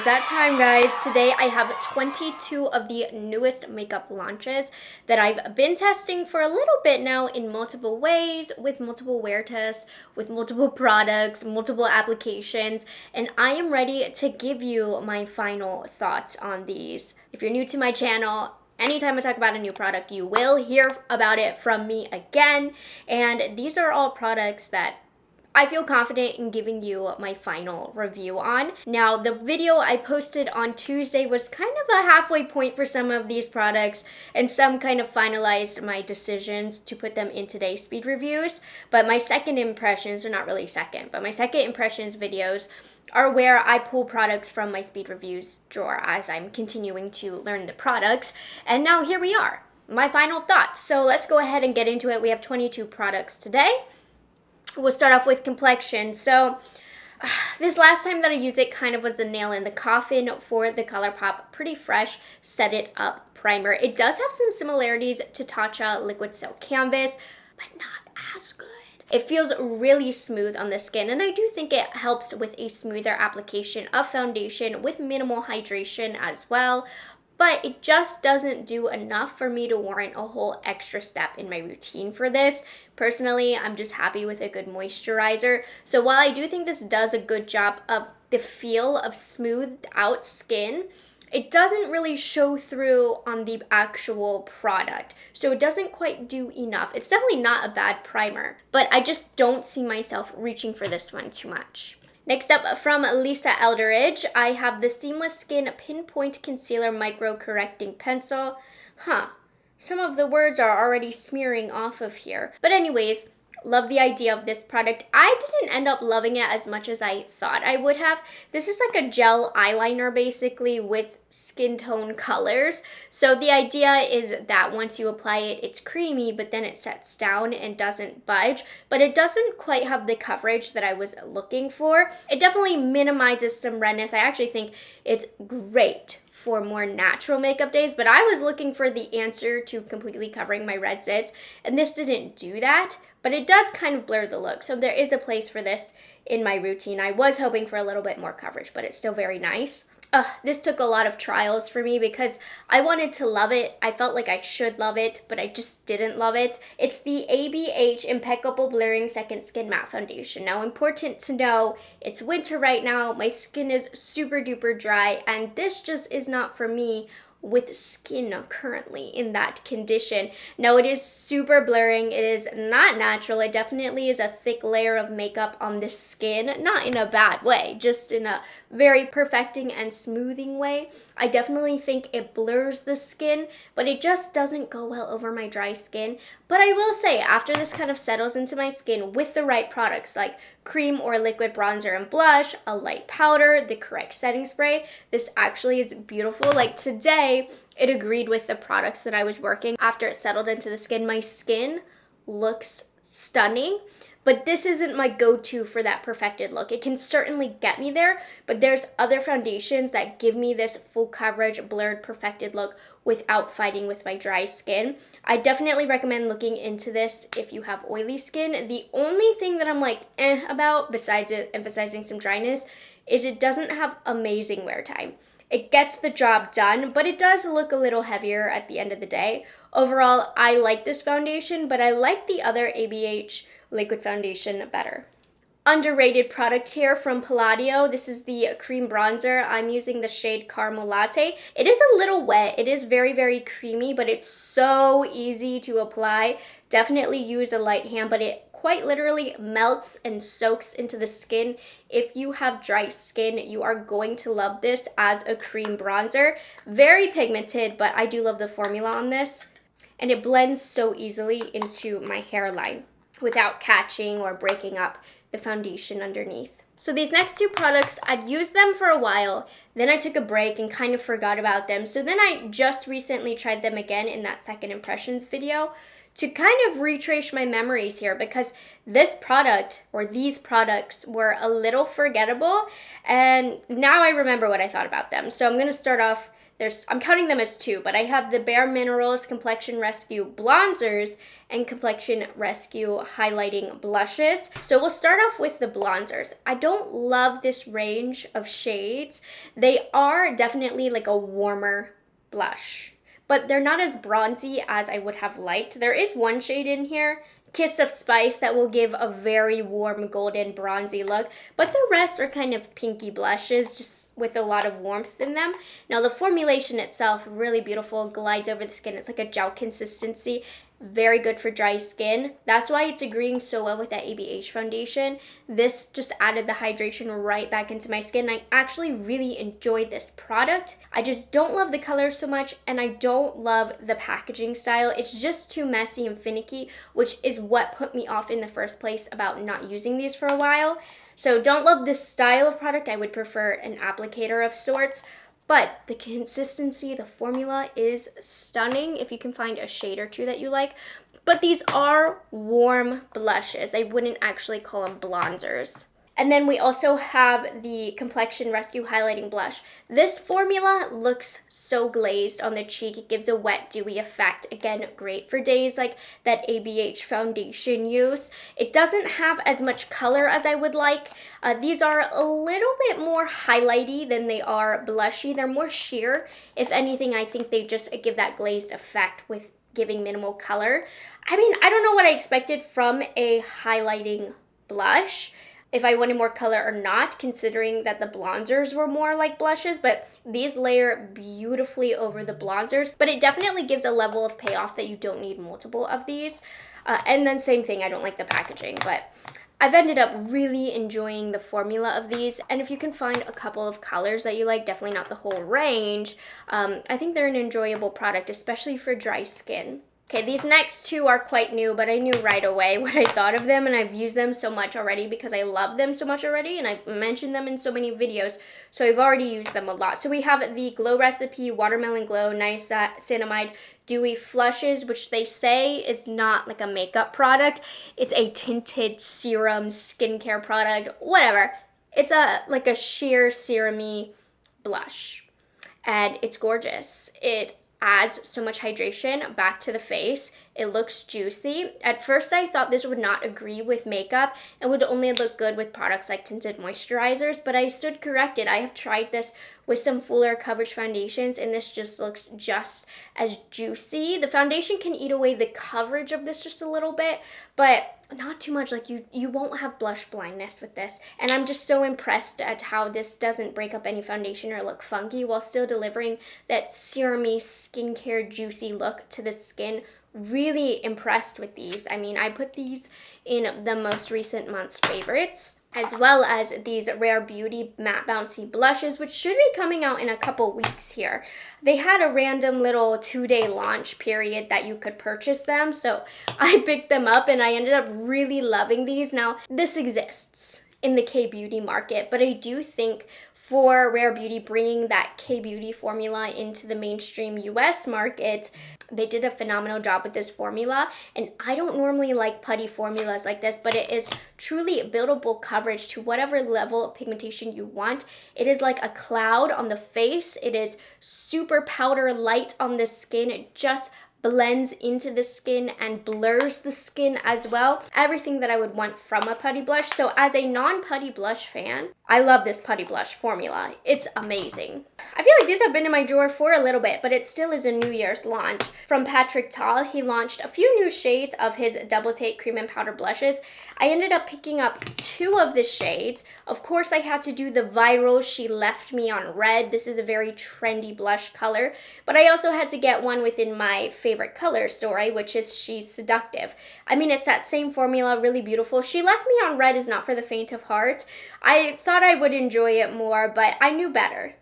that time, guys. Today I have 22 of the newest makeup launches that I've been testing for a little bit now in multiple ways, with multiple wear tests, with multiple products, multiple applications, and I am ready to give you my final thoughts on these. If you're new to my channel, anytime I talk about a new product, you will hear about it from me again, and these are all products that I feel confident in giving you my final review on. Now, the video I posted on Tuesday was kind of a halfway point for some of these products, and some kind of finalized my decisions to put them in today's speed reviews. But my second impressions, or not really second, but my second impressions videos are where I pull products from my speed reviews drawer as I'm continuing to learn the products. And now here we are, my final thoughts. So let's go ahead and get into it. We have 22 products today. We'll start off with complexion. So this last time that I used it kind of was the nail in the coffin for the ColourPop Pretty Fresh Set It Up Primer. It does have some similarities to Tatcha Liquid Silk Canvas, but not as good. It feels really smooth on the skin, and I do think it helps with a smoother application of foundation with minimal hydration as well. But it just doesn't do enough for me to warrant a whole extra step in my routine for this. Personally, I'm just happy with a good moisturizer. So while I do think this does a good job of the feel of smoothed out skin, it doesn't really show through on the actual product. So it doesn't quite do enough. It's definitely not a bad primer, but I just don't see myself reaching for this one too much. Next up, from Lisa Eldridge, I have the Seamless Skin Pinpoint Concealer Micro Correcting Pencil. Some of the words are already smearing off of here. But anyways, love the idea of this product. I didn't end up loving it as much as I thought I would have. This is like a gel eyeliner basically with skin tone colors. So the idea is that once you apply it, it's creamy, but then it sets down and doesn't budge. But it doesn't quite have the coverage that I was looking for. It definitely minimizes some redness. I actually think it's great for more natural makeup days, but I was looking for the answer to completely covering my red zits, and this didn't do that. But it does kind of blur the look, so there is a place for this in my routine. I was hoping for a little bit more coverage, but it's still very nice. This took a lot of trials for me because I wanted to love it. I felt like I should love it, but I just didn't love it. It's the ABH Impeccable Blurring Second Skin Matte Foundation. Now, important to know, it's winter right now. My skin is super duper dry, and this just is not for me with skin currently in that condition. Now, it is super blurring. It is not natural. It definitely is a thick layer of makeup on the skin, not in a bad way, just in a very perfecting and smoothing way. I definitely think it blurs the skin, but it just doesn't go well over my dry skin. But I will say, after this kind of settles into my skin with the right products like cream or liquid bronzer and blush, a light powder, the correct setting spray, this actually is beautiful. Like today, it agreed with the products that I was working. After it settled into the skin, my skin looks stunning. But this isn't my go-to for that perfected look. It can certainly get me there, but there's other foundations that give me this full coverage, blurred, perfected look without fighting with my dry skin. I definitely recommend looking into this if you have oily skin. The only thing that I'm like about, besides it emphasizing some dryness, is it doesn't have amazing wear time. It gets the job done, but it does look a little heavier at the end of the day. Overall, I like this foundation, but I like the other ABH liquid foundation better. Underrated product here from Palladio. This is the cream bronzer. I'm using the shade Caramel Latte. It is a little wet. It is very, very creamy, but it's so easy to apply. Definitely use a light hand, but it quite literally melts and soaks into the skin. If you have dry skin, you are going to love this as a cream bronzer. Very pigmented, but I do love the formula on this. And it blends so easily into my hairline without catching or breaking up the foundation underneath. So these next two products, I'd used them for a while, then I took a break and kind of forgot about them. So then I just recently tried them again in that second impressions video to kind of retrace my memories here, because this product or these products were a little forgettable, and now I remember what I thought about them. So I'm going to start off I'm counting them as two, but I have the Bare Minerals Complexion Rescue Bronzers and Complexion Rescue Highlighting Blushes. So we'll start off with the bronzers. I don't love this range of shades. They are definitely like a warmer blush, but they're not as bronzy as I would have liked. There is one shade in here, Kiss of Spice, that will give a very warm golden bronzy look, but the rest are kind of pinky blushes, just with a lot of warmth in them. Now the formulation itself, really beautiful, glides over the skin. It's like a gel consistency, very good for dry skin. That's why it's agreeing so well with that ABH foundation. This just added the hydration right back into my skin. I actually really enjoyed this product. I just don't love the color so much, and I don't love the packaging style. It's just too messy and finicky, which is what put me off in the first place about not using these for a while. So don't love this style of product. I would prefer an applicator of sorts. But the consistency, the formula is stunning if you can find a shade or two that you like. But these are warm blushes. I wouldn't actually call them bronzers. And then we also have the Complexion Rescue Highlighting Blush. This formula looks so glazed on the cheek. It gives a wet, dewy effect. Again, great for days like that ABH foundation use. It doesn't have as much color as I would like. These are a little bit more highlighty than they are blushy. They're more sheer. If anything, I think they just give that glazed effect with giving minimal color. I mean, I don't know what I expected from a highlighting blush, if I wanted more color or not, considering that the bronzers were more like blushes, but these layer beautifully over the bronzers. But it definitely gives a level of payoff that you don't need multiple of these. And then same thing, I don't like the packaging, but I've ended up really enjoying the formula of these. And if you can find a couple of colors that you like, definitely not the whole range, I think they're an enjoyable product, especially for dry skin. Okay, these next two are quite new, but I knew right away what I thought of them, and I've used them so much already because I love them so much already, and I've mentioned them in so many videos, so I've already used them a lot. So we have the Glow Recipe Watermelon Glow Niacinamide Dewy Flushes, which they say is not like a makeup product. It's a tinted serum skincare product, whatever. It's like a sheer serum-y blush, and it's gorgeous. It adds so much hydration back to the face. It looks juicy. At first I thought this would not agree with makeup and would only look good with products like tinted moisturizers, but I stood corrected. I have tried this with some fuller coverage foundations, and this just looks just as juicy. The foundation can eat away the coverage of this just a little bit, but not too much. Like you won't have blush blindness with this. And I'm just so impressed at how this doesn't break up any foundation or look funky while still delivering that serum-y skincare juicy look to the skin. Really impressed with these. I mean, I put these in the most recent month's favorites, as well as these Rare Beauty Matte Bouncy Blushes, which should be coming out in a couple weeks here. They had a random little 2-day launch period that you could purchase them, so I picked them up and I ended up really loving these. Now, this exists in the K-beauty market, but I do think for Rare Beauty bringing that K-beauty formula into the mainstream US market, they did a phenomenal job with this formula. And I don't normally like putty formulas like this, but it is truly buildable coverage to whatever level of pigmentation you want. It is like a cloud on the face. It is super powder light on the skin. It just blends into the skin and blurs the skin as well. Everything that I would want from a putty blush. So as a non-putty blush fan, I love this putty blush formula. It's amazing. I feel like these have been in my drawer for a little bit, but it still is a New Year's launch. From Patrick Ta, he launched a few new shades of his Double Take Cream and Powder blushes. I ended up picking up 2 of the shades. Of course, I had to do the viral She Left Me on Red. This is a very trendy blush color, but I also had to get one within my favorite color story, which is She's Seductive. I mean, it's that same formula, really beautiful. She Left Me on Red is not for the faint of heart. I thought I would enjoy it more, but I knew better.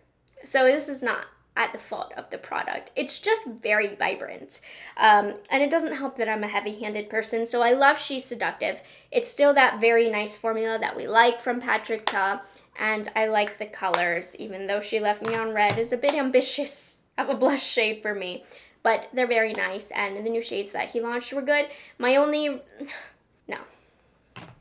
So this is not at the fault of the product. It's just very vibrant. And it doesn't help that I'm a heavy-handed person, so I love She's Seductive. It's still that very nice formula that we like from Patrick Ta, and I like the colors, even though She Left Me on Red is a bit ambitious of a blush shade for me. But they're very nice, and the new shades that he launched were good. No.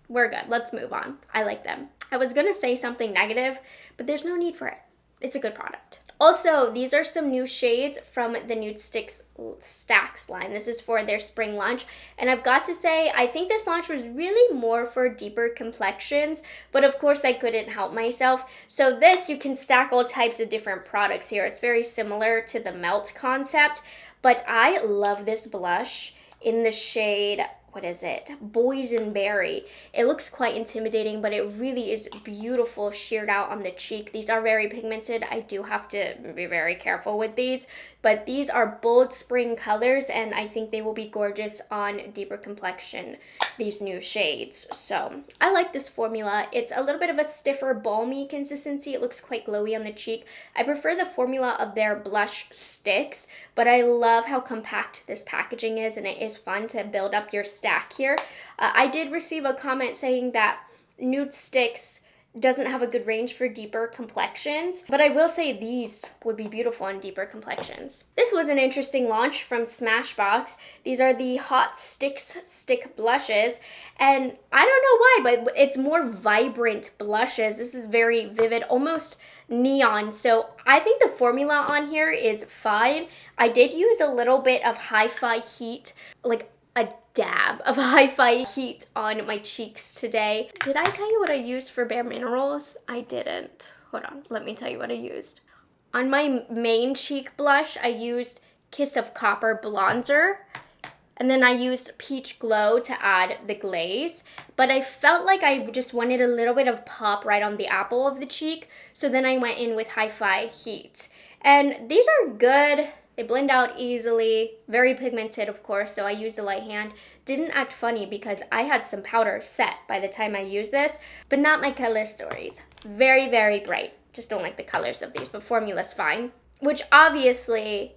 We're good. Let's move on. I like them. I was gonna say something negative, but there's no need for it. It's a good product. Also, these are some new shades from the Nude Stacks line. This is for their spring launch. And I've got to say, I think this launch was really more for deeper complexions, but of course I couldn't help myself. So this, you can stack all types of different products here. It's very similar to the Melt concept, but I love this blush in the shade, what is it? Boysenberry. It looks quite intimidating, but it really is beautiful sheared out on the cheek. These are very pigmented. I do have to be very careful with these, but these are bold spring colors, and I think they will be gorgeous on deeper complexion, these new shades. So I like this formula. It's a little bit of a stiffer, balmy consistency. It looks quite glowy on the cheek. I prefer the formula of their blush sticks, but I love how compact this packaging is, and it is fun to build up your stack here. I did receive a comment saying that Nude Sticks doesn't have a good range for deeper complexions, but I will say these would be beautiful on deeper complexions. This was an interesting launch from Smashbox. These are the Hot Sticks Stick Blushes, and I don't know why, but it's more vibrant blushes. This is very vivid, almost neon, so I think the formula on here is fine. I did use a little bit of Hi-Fi Heat, like a dab of Hi-Fi Heat on my cheeks today. Did I tell you what I used for Bare Minerals? I didn't. Hold on, let me tell you what I used. On my main cheek blush, I used Kiss of Copper bronzer, and then I used Peach Glow to add the glaze, but I felt like I just wanted a little bit of pop right on the apple of the cheek, so then I went in with Hi-Fi Heat. And these are good. They blend out easily, very pigmented of course, so I used a light hand. Didn't act funny because I had some powder set by the time I used this, but not my color stories. Very, very bright. Just don't like the colors of these, but formula's fine. Which obviously,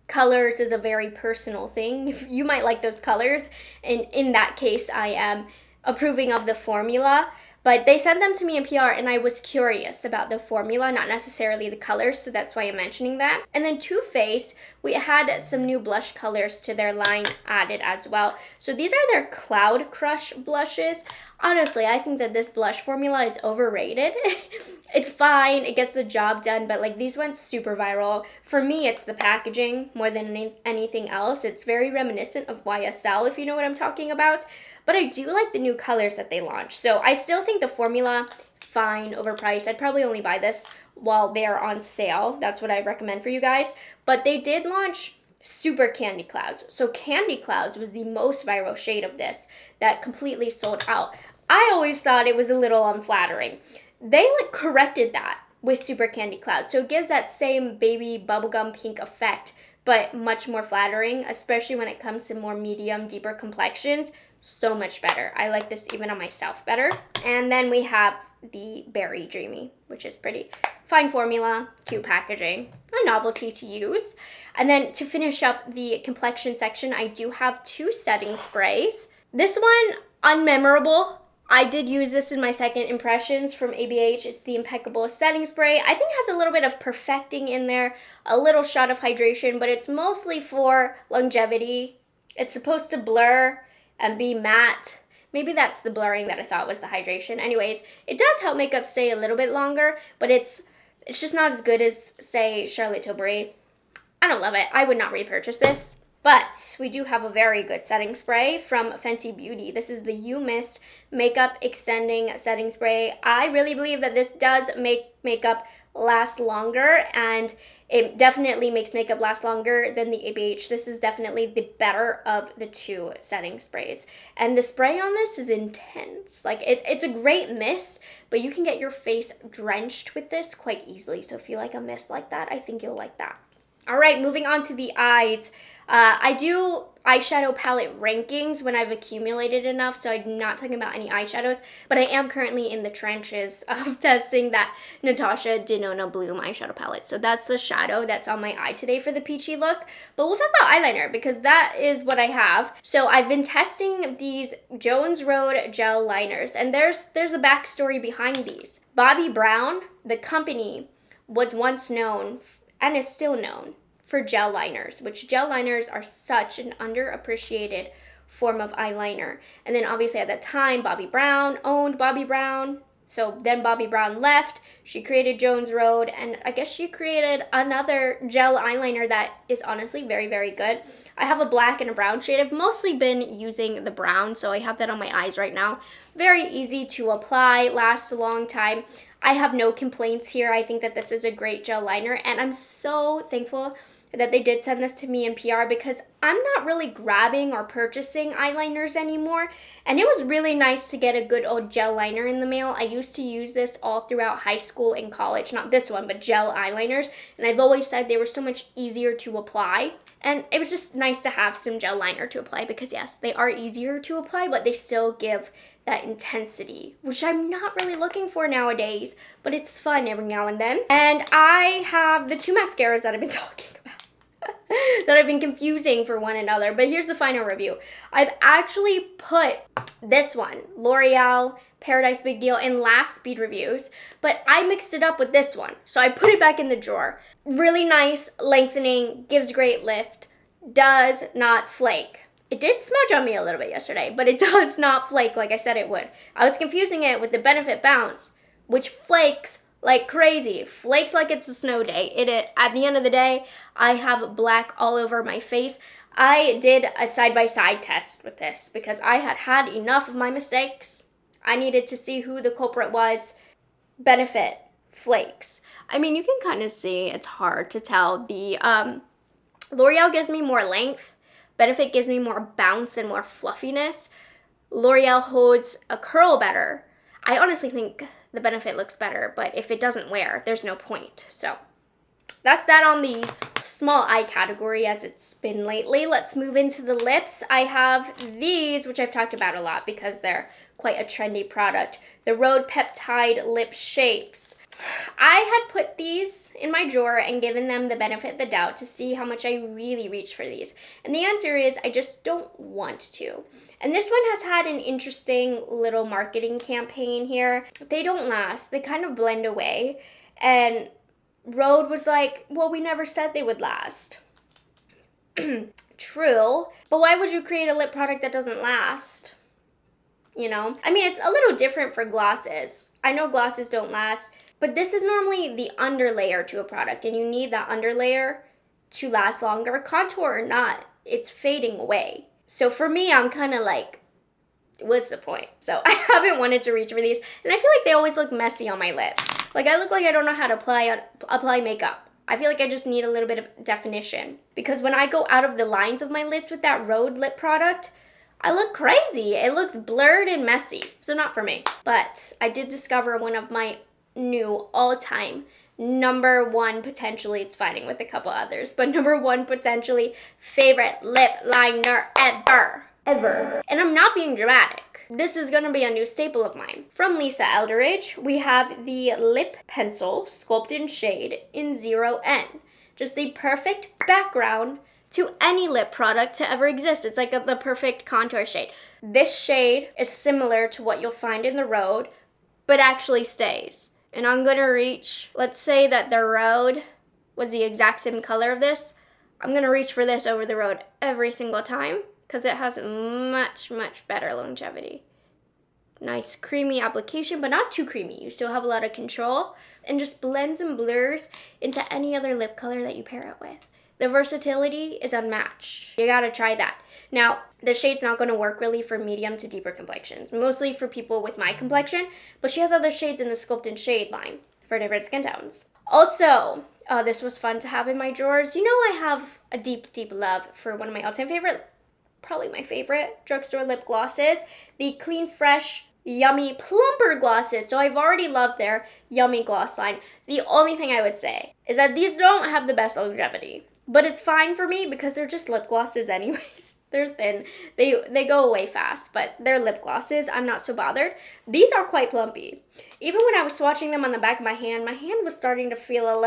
colors is a very personal thing. You might like those colors, and in that case, I am approving of the formula. But they sent them to me in PR, and I was curious about the formula, not necessarily the colors, so that's why I'm mentioning that. And then Too Faced, we had some new blush colors to their line added as well. So these are their Cloud Crush blushes. Honestly, I think that this blush formula is overrated. It's fine, it gets the job done, but like these went super viral. For me, it's the packaging more than anything else. It's very reminiscent of YSL, if you know what I'm talking about. But I do like the new colors that they launched. So I still think the formula, fine, overpriced. I'd probably only buy this while they're on sale. That's what I recommend for you guys. But they did launch Super Candy Clouds. So Candy Clouds was the most viral shade of this that completely sold out. I always thought it was a little unflattering. They like corrected that with Super Candy Clouds. So it gives that same baby bubblegum pink effect, but much more flattering, especially when it comes to more medium, deeper complexions. So much better. I like this even on myself better. And then we have the Berry Dreamy, which is pretty fine formula, cute packaging, a novelty to use. And then to finish up the complexion section, I do have two setting sprays. This one, unmemorable. I did use this in my second impressions from ABH. It's the Impeccable Setting Spray. I think it has a little bit of perfecting in there, a little shot of hydration, but it's mostly for longevity. It's supposed to blur and be matte. Maybe that's the blurring that I thought was the hydration. Anyways, it does help makeup stay a little bit longer, but it's just not as good as, say, Charlotte Tilbury. I don't love it. I would not repurchase this. But we do have a very good setting spray from Fenty Beauty. This is the You Mist Makeup Extending Setting Spray. I really believe that this does make makeup last longer, and it definitely makes makeup last longer than the ABH. This is definitely the better of the two setting sprays. And the spray on this is intense. Like it's a great mist, but you can get your face drenched with this quite easily. So if you like a mist like that, I think you'll like that. All right, moving on to the eyes. I do eyeshadow palette rankings when I've accumulated enough, so I'm not talking about any eyeshadows, but I am currently in the trenches of testing that Natasha Denona Bloom eyeshadow palette. So that's the shadow that's on my eye today for the peachy look. But we'll talk about eyeliner because that is what I have. So I've been testing these Jones Road gel liners, and there's a backstory behind these. Bobbi Brown, the company, was once known and is still known for gel liners, which gel liners are such an underappreciated form of eyeliner. And then obviously at that time, Bobbi Brown owned Bobbi Brown, So then Bobbi Brown left, she created Jones Road, and I guess she created another gel eyeliner that is honestly very, very good. I have a black and a brown shade. I've mostly been using the brown, so I have that on my eyes right now. Very easy to apply, lasts a long time. I have no complaints here. I think that this is a great gel liner, and I'm so thankful that they did send this to me in PR because I'm not really grabbing or purchasing eyeliners anymore, and it was really nice to get a good old gel liner in the mail. I used to use this all throughout high school and college, not this one, but gel eyeliners, and I've always said they were so much easier to apply, and it was just nice to have some gel liner to apply because yes, they are easier to apply, but they still give that intensity, which I'm not really looking for nowadays, but it's fun every now and then. And I have the two mascaras that I've been talking about that I've been confusing for one another, but here's the final review. I've actually put this one, L'Oreal Paradise Big Deal, in last speed reviews, but I mixed it up with this one, so I put it back in the drawer. Really nice, lengthening, gives great lift, does not flake. It did smudge on me a little bit yesterday, but it does not flake like I said it would. I was confusing it with the Benefit Bounce, which flakes like crazy. Flakes like it's a snow day. At the end of the day, I have black all over my face. I did a side-by-side test with this because I had had enough of my mistakes. I needed to see who the culprit was. Benefit flakes. I mean, you can kind of see, it's hard to tell. The L'Oreal gives me more length. Benefit gives me more bounce and more fluffiness. L'Oreal holds a curl better. I honestly think the Benefit looks better, but if it doesn't wear, there's no point. So that's that on the small eye category as it's been lately. Let's move into the lips. I have these, which I've talked about a lot because they're quite a trendy product. The Rhode Peptide Lip Shapes. I had put these in my drawer and given them the benefit of the doubt to see how much I really reach for these. And the answer is I just don't want to. And this one has had an interesting little marketing campaign here. They don't last. They kind of blend away. And Rhode was like, well, we never said they would last. True. But why would you create a lip product that doesn't last? You know? I mean, it's a little different for glosses. I know glosses don't last, but this is normally the underlayer to a product, and you need that underlayer to last longer. Contour or not, it's fading away. So for me, I'm kind of like, what's the point? So I haven't wanted to reach for these, and I feel like they always look messy on my lips. Like I look like I don't know how to apply makeup. I feel like I just need a little bit of definition. Because when I go out of the lines of my lips with that Rhode lip product, I look crazy. It looks blurred and messy. So not for me. But I did discover one of my new all-time #1, potentially, it's fighting with a couple others, but #1 potentially favorite lip liner ever. And I'm not being dramatic. This is gonna be a new staple of mine. From Lisa Eldridge, we have the Lip Pencil Sculpt in Shade in 0N. Just the perfect background to any lip product to ever exist. It's like the perfect contour shade. This shade is similar to what you'll find in the Rhode, but actually stays. And I'm gonna reach, let's say that the Rhode was the exact same color of this. I'm gonna reach for this over the Rhode every single time because it has much, much better longevity. Nice creamy application, but not too creamy. You still have a lot of control and just blends and blurs into any other lip color that you pair it with. The versatility is unmatched. You gotta try that. Now, the shade's not gonna work really for medium to deeper complexions, mostly for people with my complexion, but she has other shades in the Sculpt in Shade line for different skin tones. Also, this was fun to have in my drawers. You know I have a deep, deep love for one of my all-time favorite, probably my favorite, drugstore lip glosses, the Clean Fresh Yummy Plumper glosses. So I've already loved their Yummy gloss line. The only thing I would say is that these don't have the best longevity. But it's fine for me because they're just lip glosses anyways. They're thin. They go away fast, but they're lip glosses. I'm not so bothered. These are quite plumpy. Even when I was swatching them on the back of my hand was starting to feel a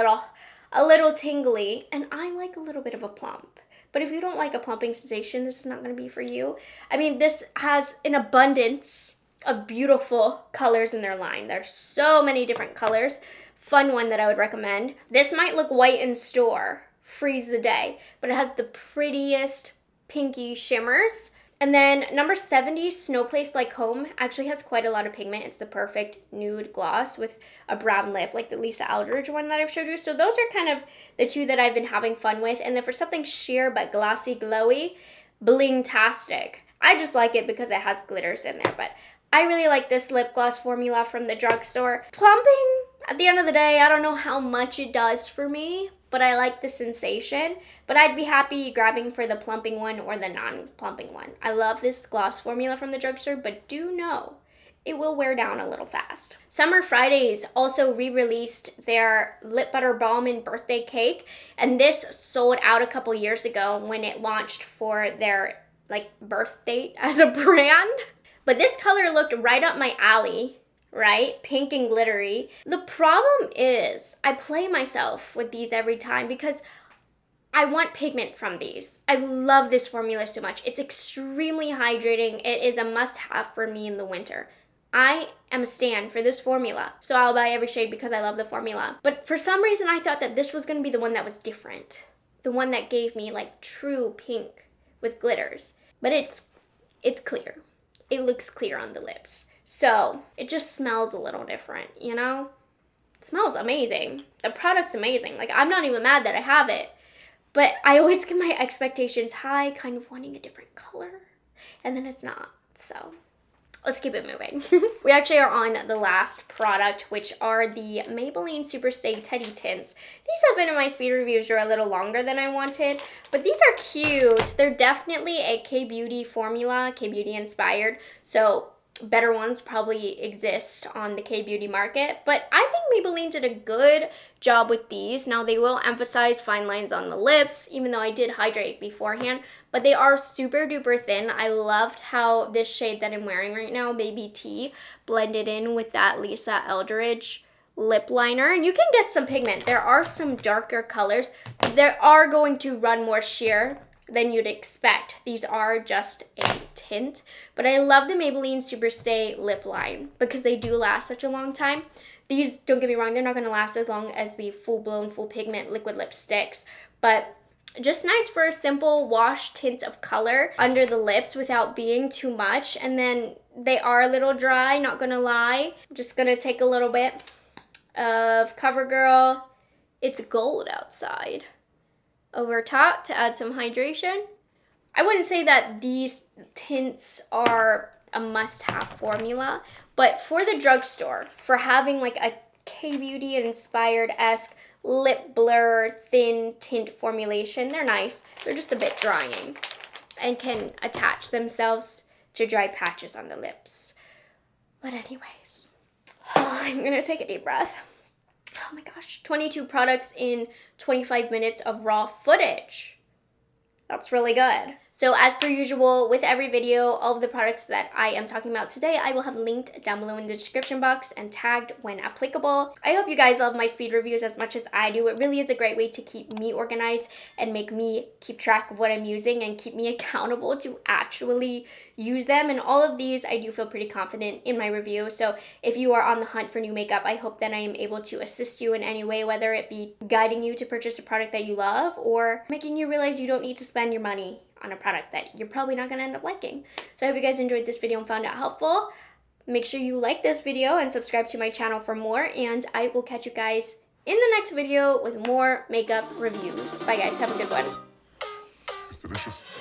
little tingly, and I like a little bit of a plump. But if you don't like a plumping sensation, this is not going to be for you. I mean, this has an abundance of beautiful colors in their line. There's so many different colors. Fun one that I would recommend. This might look white in store, freeze the day, but it has the prettiest pinky shimmers. And then number 70, Snow Place Like Home, actually has quite a lot of pigment. It's the perfect nude gloss with a brown lip, like the Lisa Eldridge one that I've showed you. So those are kind of the two that I've been having fun with. And then for something sheer but glossy, glowy, Bling-tastic. I just like it because it has glitters in there, but I really like this lip gloss formula from the drugstore. Plumping, at the end of the day, I don't know how much it does for me, but I like the sensation. But I'd be happy grabbing for the plumping one or the non-plumping one. I love this gloss formula from the drugstore, but do know it will wear down a little fast. Summer Fridays also re-released their Lip Butter Balm and Birthday Cake, and this sold out a couple years ago when it launched for their birth date as a brand. But this color looked right up my alley, right? Pink and glittery. The problem is I play myself with these every time because I want pigment from these. I love this formula so much. It's extremely hydrating. It is a must-have for me in the winter. I am a stan for this formula, so I'll buy every shade because I love the formula. But for some reason, I thought that this was going to be the one that was different. The one that gave me like true pink with glitters. But it's clear. It looks clear on the lips. So it just smells a little different, you know? It smells amazing. The product's amazing. Like, I'm not even mad that I have it. But I always get my expectations high, kind of wanting a different color. And then it's not, so let's keep it moving. We actually are on the last product, which are the Maybelline Superstay Teddy Tints. These have been in my speed reviews for a little longer than I wanted, but these are cute. They're definitely a K-Beauty formula, K-Beauty inspired, so better ones probably exist on the K-Beauty market, but I think Maybelline did a good job with these. Now, they will emphasize fine lines on the lips, even though I did hydrate beforehand, but they are super duper thin. I loved how this shade that I'm wearing right now, Baby T, blended in with that Lisa Eldridge lip liner, and you can get some pigment. There are some darker colors. They are going to run more sheer than you'd expect. These are just a tint, but I love the Maybelline Superstay lip line because they do last such a long time. These, don't get me wrong, they're not going to last as long as the full-blown, full pigment liquid lipsticks, but just nice for a simple wash tint of color under the lips without being too much. And then they are a little dry, not gonna lie. I'm just gonna take a little bit of CoverGirl It's Gold Outside over top to add some hydration. I wouldn't say that these tints are a must-have formula, but for the drugstore, for having like a K-Beauty inspired-esque lip blur thin tint formulation, they're nice. They're just a bit drying and can attach themselves to dry patches on the lips. But anyways, I'm gonna take a deep breath. Oh my gosh, 22 products in 25 minutes of raw footage. That's really good. So as per usual, with every video, all of the products that I am talking about today, I will have linked down below in the description box and tagged when applicable. I hope you guys love my speed reviews as much as I do. It really is a great way to keep me organized and make me keep track of what I'm using and keep me accountable to actually use them. And all of these, I do feel pretty confident in my review. So if you are on the hunt for new makeup, I hope that I am able to assist you in any way, whether it be guiding you to purchase a product that you love or making you realize you don't need to spend your money on a product that you're probably not going to end up liking. So I hope you guys enjoyed this video and found it helpful. Make sure you like this video and subscribe to my channel for more, and I will catch you guys in the next video with more makeup reviews. Bye guys, have a good one. It's delicious.